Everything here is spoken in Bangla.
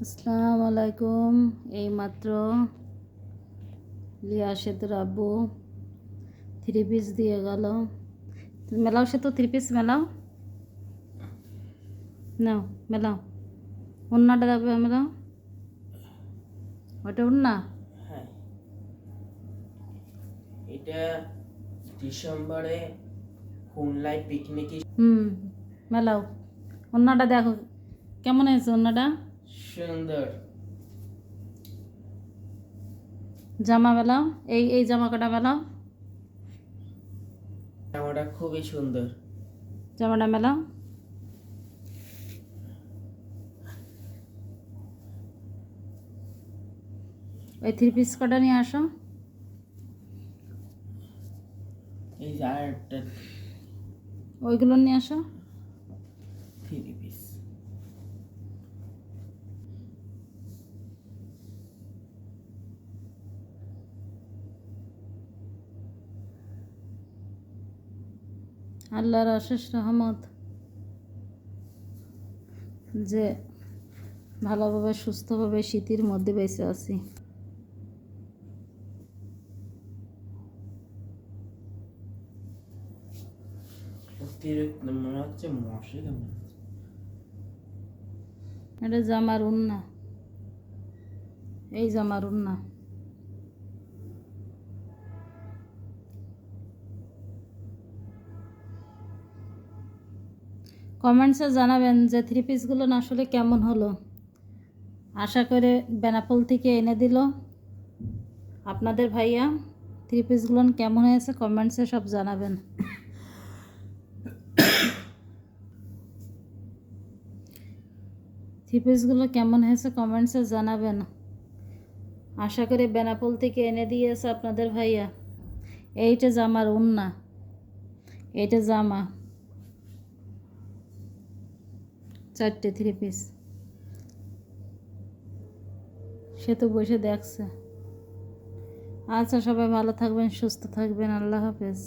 আসসালামু আলাইকুম। এইমাত্র লিয়া সেতুর আব্বু 3 পিস দিয়ে গেল। মেলাও সেতু 3 পিস মেলাও, নাও মেলাও। ওন্নাটা দেখবে মেলাও, ওটা ওন্না। হ্যাঁ, এটা ডিসেম্বরে খুলনায় পিকনিক। মেলাও ওন্নাটা দেখো কেমন হয়েছে ওন্নাটা। সুন্দর জামা মেলাও, এই জামা কটা মেলাও, জামাটা খুবই সুন্দর। জামাটা মেলাও। ওই 3 পিস কটা নিয়ে আসো। এই যে আরেকটা ওইগুলো নিয়ে আসো। 3 পিস। আল্লাহর অশেষ রহমত যে ভালোভাবে সুস্থভাবে শীতের মধ্যে বেঁচে আছি। অতিরিক্ত মনে হচ্ছে মশা কেমন। এটা জামার উন্না, এই জামার উন্না। কমেন্টসে জানাবেন যে 3 পিসগুলো আসলে কেমন হলো। আশা করে বেনাপোল থেকে এনে দিল আপনাদের ভাইয়া। 3 পিসগুলো কেমন হয়েছে কমেন্টসে সব জানাবেন। থ্রি পিসগুলো কেমন হয়েছে কমেন্টসে জানাবেন। আশা করে বেনাপোল থেকে এনে দিয়েছে আপনাদের ভাইয়া। এইটা জামার উন্না, এইটা জামা, 4টে 3 পিস। সে তো বসে দেখছে। আচ্ছা, সবাই ভালো থাকবেন, সুস্থ থাকবেন। আল্লাহ হাফেজ।